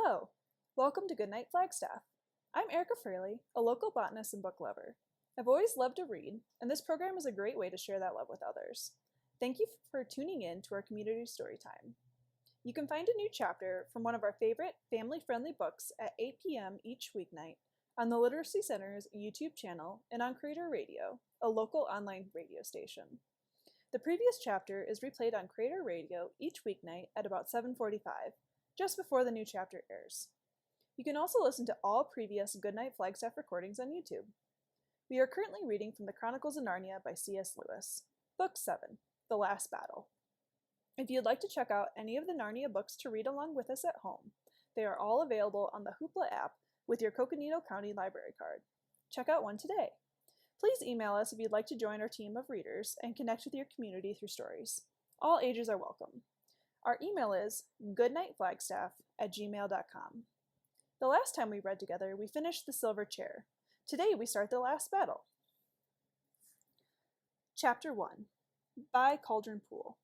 Hello! Welcome to Goodnight Flagstaff. I'm Erica Fraley, a local botanist and book lover. I've always loved to read, and this program is a great way to share that love with others. Thank you for tuning in to our community story time. You can find a new chapter from one of our favorite family-friendly books at 8 p.m. each weeknight on the Literacy Center's YouTube channel and on Creator Radio, a local online radio station. The previous chapter is replayed on Creator Radio each weeknight at about 7:45, just before the new chapter airs. You can also listen to all previous Goodnight Flagstaff recordings on YouTube. We are currently reading from the Chronicles of Narnia by C.S. Lewis, Book 7, The Last Battle. If you'd like to check out any of the Narnia books to read along with us at home, they are all available on the Hoopla app with your Coconino County Library card. Check out one today. Please email us if you'd like to join our team of readers and connect with your community through stories. All ages are welcome. Our email is goodnightflagstaff@gmail.com. The last time we read together, we finished The Silver Chair. Today we start The Last Battle. Chapter 1. By Cauldron Pool.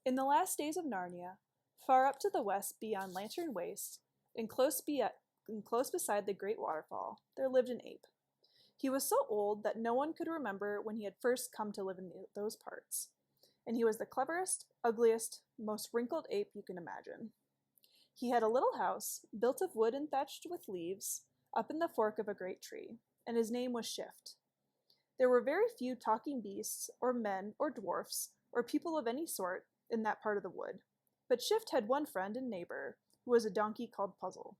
In the last days of Narnia, far up to the west beyond Lantern Waste, and close beside the great waterfall, there lived an ape. He was so old that no one could remember when he had first come to live in those parts. And he was the cleverest, ugliest, most wrinkled ape you can imagine. He had a little house, built of wood and thatched with leaves, up in the fork of a great tree, and his name was Shift. There were very few talking beasts, or men, or dwarfs, or people of any sort in that part of the wood, but Shift had one friend and neighbor, who was a donkey called Puzzle.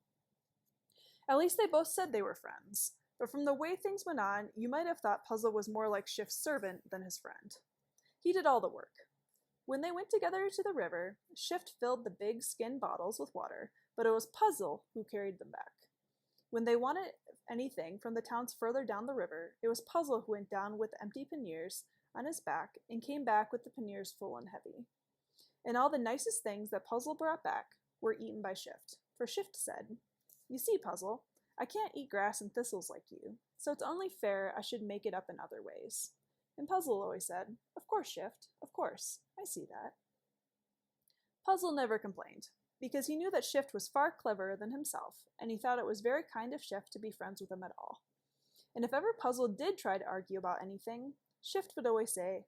At least they both said they were friends, but from the way things went on, you might have thought Puzzle was more like Shift's servant than his friend. He did all the work. When they went together to the river, Shift filled the big skin bottles with water, but it was Puzzle who carried them back. When they wanted anything from the towns further down the river, it was Puzzle who went down with empty panniers on his back and came back with the panniers full and heavy. And all the nicest things that Puzzle brought back were eaten by Shift, for Shift said, "You see, Puzzle, I can't eat grass and thistles like you, so it's only fair I should make it up in other ways." And Puzzle always said, "Of course, Shift, of course, I see that." Puzzle never complained, because he knew that Shift was far cleverer than himself, and he thought it was very kind of Shift to be friends with him at all. And if ever Puzzle did try to argue about anything, Shift would always say,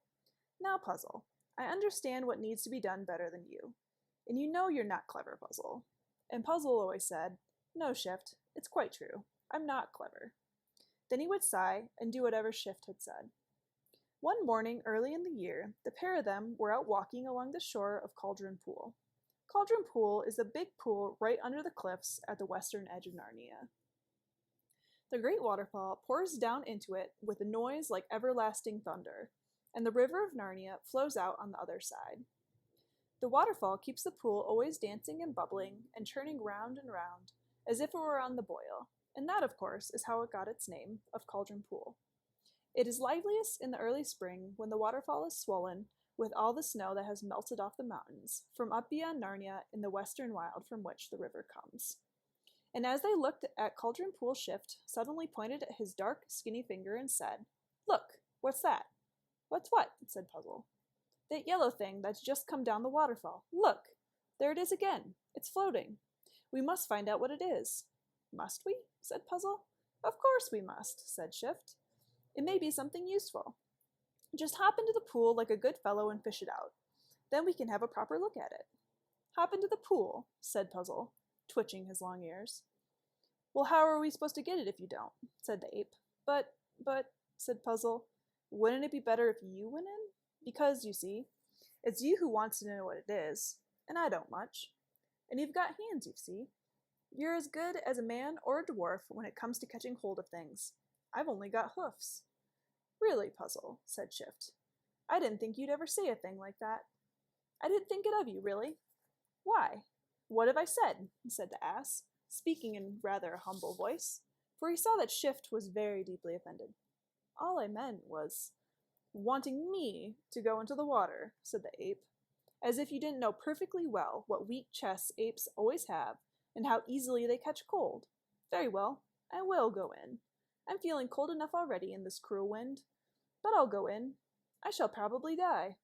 "Now, Puzzle, I understand what needs to be done better than you. And you know you're not clever, Puzzle." And Puzzle always said, "No, Shift, it's quite true. I'm not clever." Then he would sigh and do whatever Shift had said. One morning early in the year, the pair of them were out walking along the shore of Cauldron Pool. Cauldron Pool is a big pool right under the cliffs at the western edge of Narnia. The great waterfall pours down into it with a noise like everlasting thunder, and the river of Narnia flows out on the other side. The waterfall keeps the pool always dancing and bubbling and churning round and round, as if it were on the boil, and that, of course, is how it got its name of Cauldron Pool. It is liveliest in the early spring when the waterfall is swollen with all the snow that has melted off the mountains from up beyond Narnia in the western wild from which the river comes. And as they looked at Cauldron Pool, Shift suddenly pointed at his dark, skinny finger and said, "Look, what's that?" "What's what?" said Puzzle. "That yellow thing that's just come down the waterfall. Look! There it is again. It's floating. We must find out what it is." "Must we?" said Puzzle. "Of course we must," said Shift. "It may be something useful. Just hop into the pool like a good fellow and fish it out. Then we can have a proper look at it." "Hop into the pool," said Puzzle, twitching his long ears. "Well, how are we supposed to get it if you don't?" said the ape. But, said Puzzle, "wouldn't it be better if you went in? Because, you see, it's you who wants to know what it is, and I don't much. And you've got hands, you see. You're as good as a man or a dwarf when it comes to catching hold of things. I've only got hoofs." "Really, Puzzle," said Shift. "I didn't think you'd ever say a thing like that. I didn't think it of you, really." "Why? What have I said?" said the ass, speaking in rather a humble voice, for he saw that Shift was very deeply offended. "All I meant was wanting me to go into the water," said the ape, "as if you didn't know perfectly well what weak chests apes always have, and how easily they catch cold. Very well, I will go in. I'm feeling cold enough already in this cruel wind. But I'll go in. I shall probably die.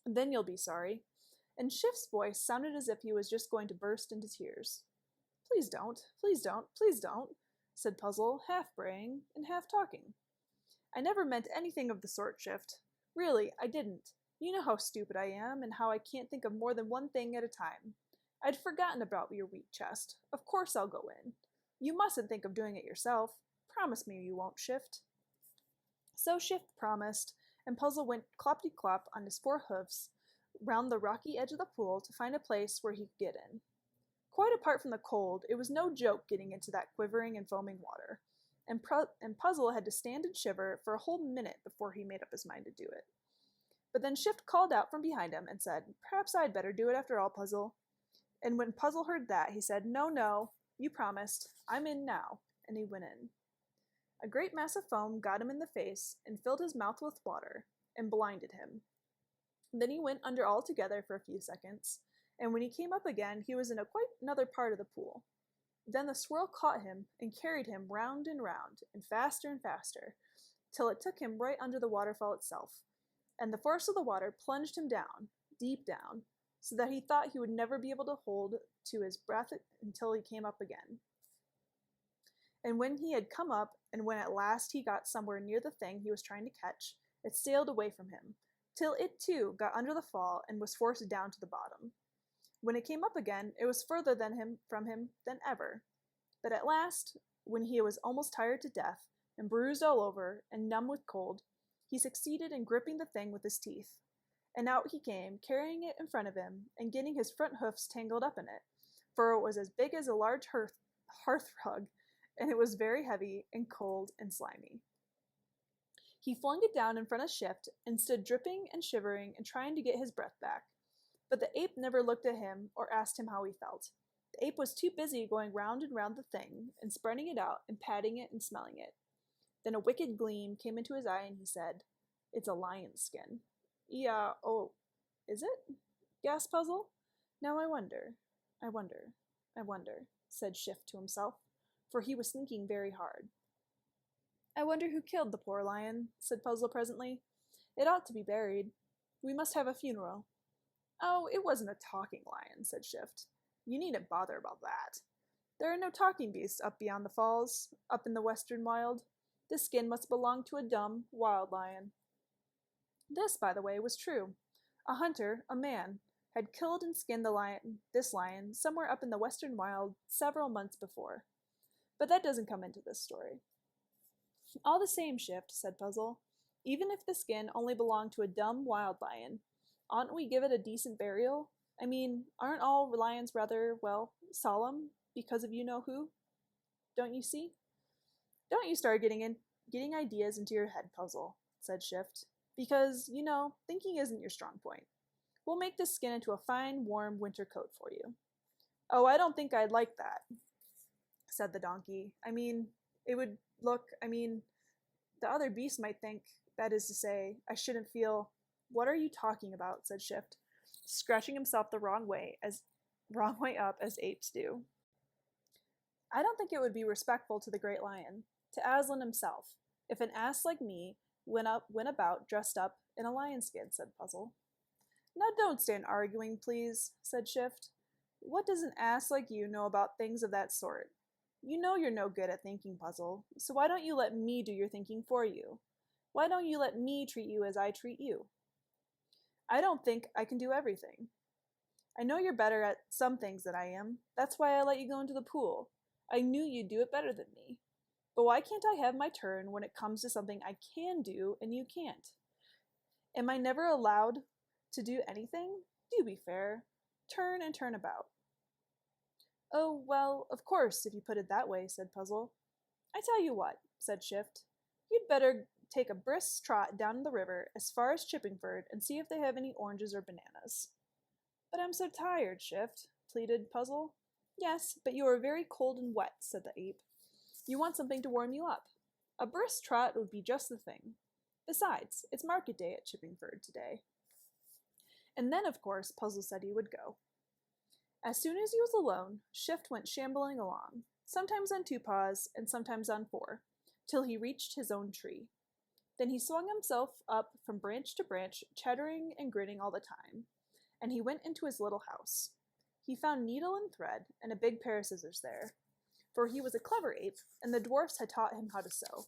Then you'll be sorry." And Shift's voice sounded as if he was just going to burst into tears. Please don't, please don't, please don't, said Puzzle, half braying and half talking. I never meant anything of the sort, Shift. Really, I didn't. You know how stupid I am, and how I can't think of more than one thing at a time. I'd forgotten about your wheat chest. Of course I'll go in. You mustn't think of doing it yourself. Promise me you won't, Shift. So Shift promised, and Puzzle went clop-de-clop on his 4 hoofs round the rocky edge of the pool to find a place where he could get in. Quite apart from the cold, it was no joke getting into that quivering and foaming water, and Puzzle had to stand and shiver for a whole minute before he made up his mind to do it. But then Shift called out from behind him and said, "Perhaps I'd better do it after all, Puzzle." And when Puzzle heard that, he said, "No, no, you promised. I'm in now," and he went in. A great mass of foam got him in the face and filled his mouth with water and blinded him. Then he went under altogether for a few seconds, and when he came up again, he was in quite another part of the pool. Then the swirl caught him and carried him round and faster, till it took him right under the waterfall itself, and the force of the water plunged him down, deep down, so that he thought he would never be able to hold to his breath until he came up again. And when he had come up, and when at last he got somewhere near the thing he was trying to catch, it sailed away from him, till it too got under the fall and was forced down to the bottom. When it came up again, it was further from him than ever. But at last, when he was almost tired to death, and bruised all over, and numb with cold, he succeeded in gripping the thing with his teeth. And out he came, carrying it in front of him, and getting his front hoofs tangled up in it, for it was as big as a large hearth rug, and it was very heavy and cold and slimy. He flung it down in front of Shift, and stood dripping and shivering and trying to get his breath back. But the ape never looked at him or asked him how he felt. The ape was too busy going round and round the thing, and spreading it out, and patting it and smelling it. Then a wicked gleam came into his eye, and he said, "It's a lion's skin." "Yeah, oh, is it?" gasped Puzzle. "Now I wonder, said Shift to himself, for he was thinking very hard. "I wonder who killed the poor lion," said Puzzle presently. "It ought to be buried. We must have a funeral." "Oh, it wasn't a talking lion," said Shift. "You needn't bother about that. There are no talking beasts up beyond the falls, up in the western wild. This skin must belong to a dumb, wild lion." This, by the way, was true. A hunter, a man, had killed and skinned this lion somewhere up in the western wild several months before. But that doesn't come into this story. "All the same, Shift," said Puzzle, "even if the skin only belonged to a dumb, wild lion, oughtn't we give it a decent burial? I mean, aren't all lions rather, well, solemn, because of you-know-who? Don't you see?" "Don't you start getting ideas into your head, Puzzle," said Shift, "because, thinking isn't your strong point. We'll make this skin into a fine, warm winter coat for you." "Oh, I don't think I'd like that," said the donkey. It would look, the other beasts might think, that is to say, I shouldn't feel—" "What are you talking about?" said Shift, scratching himself the wrong way up as apes do. "I don't think it would be respectful to the great lion, to Aslan himself, if an ass like me went about dressed up in a lion skin," said Puzzle. "Now don't stand arguing, please," said Shift. "What does an ass like you know about things of that sort? You know you're no good at thinking, Puzzle, so why don't you let me do your thinking for you? Why don't you let me treat you as I treat you?" "I don't think I can do everything. I know you're better at some things than I am. That's why I let you go into the pool. I knew you'd do it better than me. But why can't I have my turn when it comes to something I can do and you can't? Am I never allowed to do anything? Do be fair. Turn and turn about." "Oh, well, of course, if you put it that way," said Puzzle. "I tell you what," said Shift. "You'd better take a brisk trot down the river as far as Chippingford and see if they have any oranges or bananas." "But I'm so tired, Shift," pleaded Puzzle. "Yes, but you are very cold and wet," said the ape. "You want something to warm you up. A brisk trot would be just the thing. Besides, it's market day at Chippingford today." And then, of course, Puzzle said he would go. As soon as he was alone, Shift went shambling along, sometimes on 2 paws and sometimes on 4, till he reached his own tree. Then he swung himself up from branch to branch, chattering and grinning all the time, and he went into his little house. He found needle and thread and a big pair of scissors there, for he was a clever ape, and the dwarfs had taught him how to sew.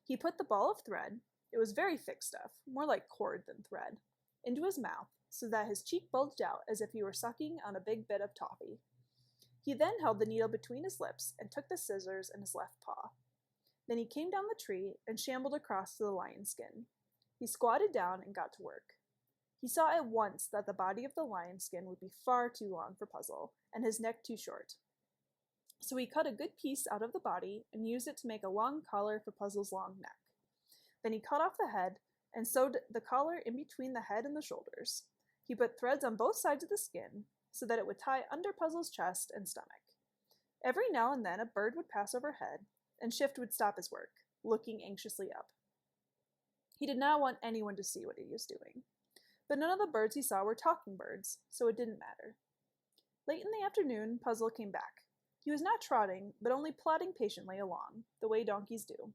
He put the ball of thread, it was very thick stuff, more like cord than thread, into his mouth, so that his cheek bulged out as if he were sucking on a big bit of toffee. He then held the needle between his lips and took the scissors in his left paw. Then he came down the tree and shambled across to the lion's skin. He squatted down and got to work. He saw at once that the body of the lion's skin would be far too long for Puzzle, and his neck too short. So he cut a good piece out of the body and used it to make a long collar for Puzzle's long neck. Then he cut off the head and sewed the collar in between the head and the shoulders. He put threads on both sides of the skin so that it would tie under Puzzle's chest and stomach. Every now and then a bird would pass overhead, and Shift would stop his work, looking anxiously up. He did not want anyone to see what he was doing. But none of the birds he saw were talking birds, so it didn't matter. Late in the afternoon, Puzzle came back. He was not trotting, but only plodding patiently along, the way donkeys do.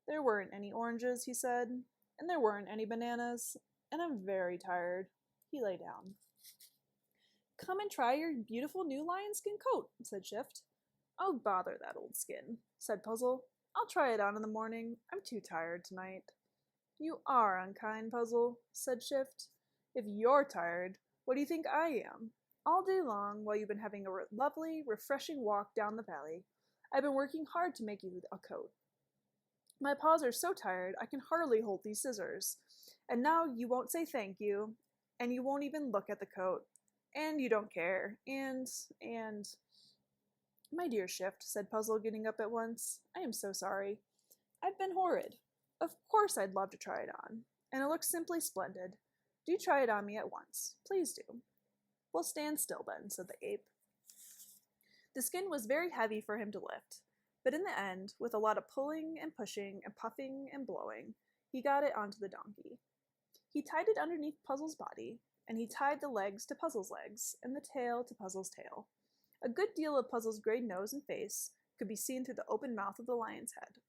There weren't any oranges, he said, and there weren't any bananas, and I'm very tired. He lay down. Come and try your beautiful new lion skin coat, said Shift. Oh, bother that old skin, said Puzzle. I'll try it on in the morning. I'm too tired tonight. You are unkind, Puzzle, said Shift. If you're tired, what do you think I am? All day long, while you've been having a lovely, refreshing walk down the valley, I've been working hard to make you a coat. My paws are so tired I can hardly hold these scissors. And now you won't say thank you, and you won't even look at the coat, and you don't care, and... My dear Shift, said Puzzle, getting up at once, I am so sorry. I've been horrid. Of course I'd love to try it on, and it looks simply splendid. Do try it on me at once. Please do. Well, stand still then, said the ape. The skin was very heavy for him to lift, but in the end, with a lot of pulling and pushing and puffing and blowing, he got it onto the donkey. He tied it underneath Puzzle's body, and he tied the legs to Puzzle's legs, and the tail to Puzzle's tail. A good deal of Puzzle's gray nose and face could be seen through the open mouth of the lion's head.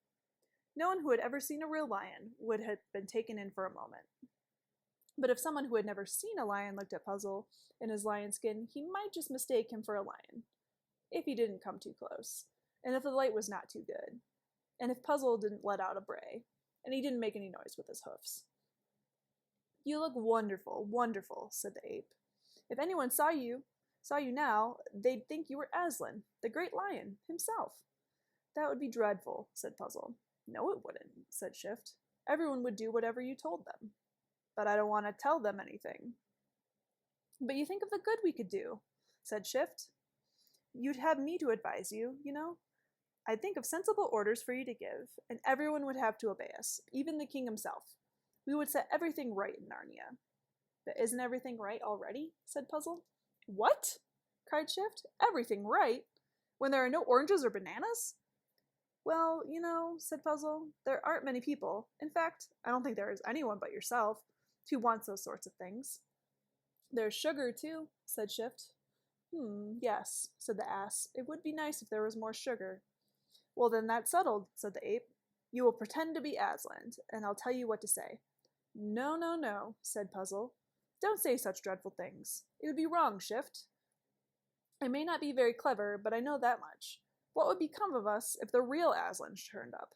No one who had ever seen a real lion would have been taken in for a moment. But if someone who had never seen a lion looked at Puzzle in his lion skin, he might just mistake him for a lion, if he didn't come too close, and if the light was not too good, and if Puzzle didn't let out a bray, and he didn't make any noise with his hoofs. You look wonderful, wonderful, said the ape. If anyone saw you now, they'd think you were Aslan, the great lion, himself. That would be dreadful, said Puzzle. No, it wouldn't, said Shift. Everyone would do whatever you told them. But I don't want to tell them anything. But you think of the good we could do, said Shift. You'd have me to advise you, you know. I'd think of sensible orders for you to give, and everyone would have to obey us, even the king himself. We would set everything right in Narnia. But isn't everything right already? Said Puzzle. What? Cried Shift. Everything right? When there are no oranges or bananas? Well, you know, said Puzzle, there aren't many people. In fact, I don't think there is anyone but yourself who wants those sorts of things. There's sugar, too, said Shift. Yes, said the ass. It would be nice if there was more sugar. Well, then that's settled, said the ape. You will pretend to be Aslan, and I'll tell you what to say. No, no, no, said Puzzle. Don't say such dreadful things. It would be wrong, Shift. I may not be very clever, but I know that much. What would become of us if the real Aslan turned up?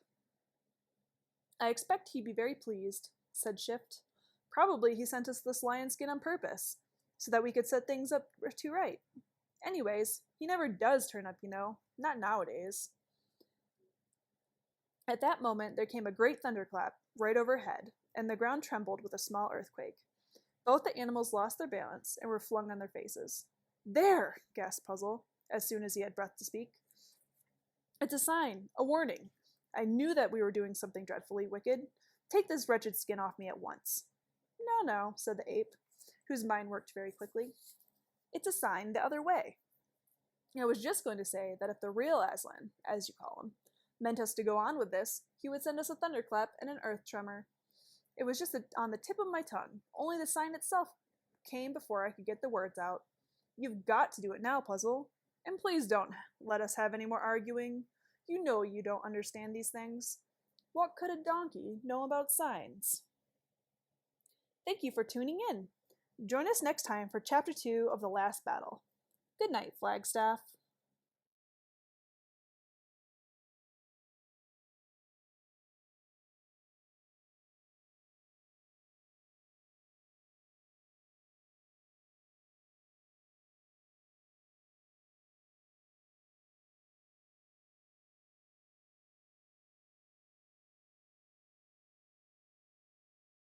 I expect he'd be very pleased, said Shift. Probably he sent us this lion skin on purpose, so that we could set things up to right. Anyways, he never does turn up, you know. Not nowadays. At that moment, there came a great thunderclap right overhead, and the ground trembled with a small earthquake. Both the animals lost their balance and were flung on their faces. There! Gasped Puzzle, as soon as he had breath to speak. It's a sign, a warning. I knew that we were doing something dreadfully wicked. Take this wretched skin off me at once. No, no, said the ape, whose mind worked very quickly. It's a sign the other way. I was just going to say that if the real Aslan, as you call him, meant us to go on with this, he would send us a thunderclap and an earth tremor. It was just on the tip of my tongue, only the sign itself came before I could get the words out. You've got to do it now, Puzzle. And please don't let us have any more arguing. You know you don't understand these things. What could a donkey know about signs? Thank you for tuning in. Join us next time for Chapter 2 of The Last Battle. Good night, Flagstaff.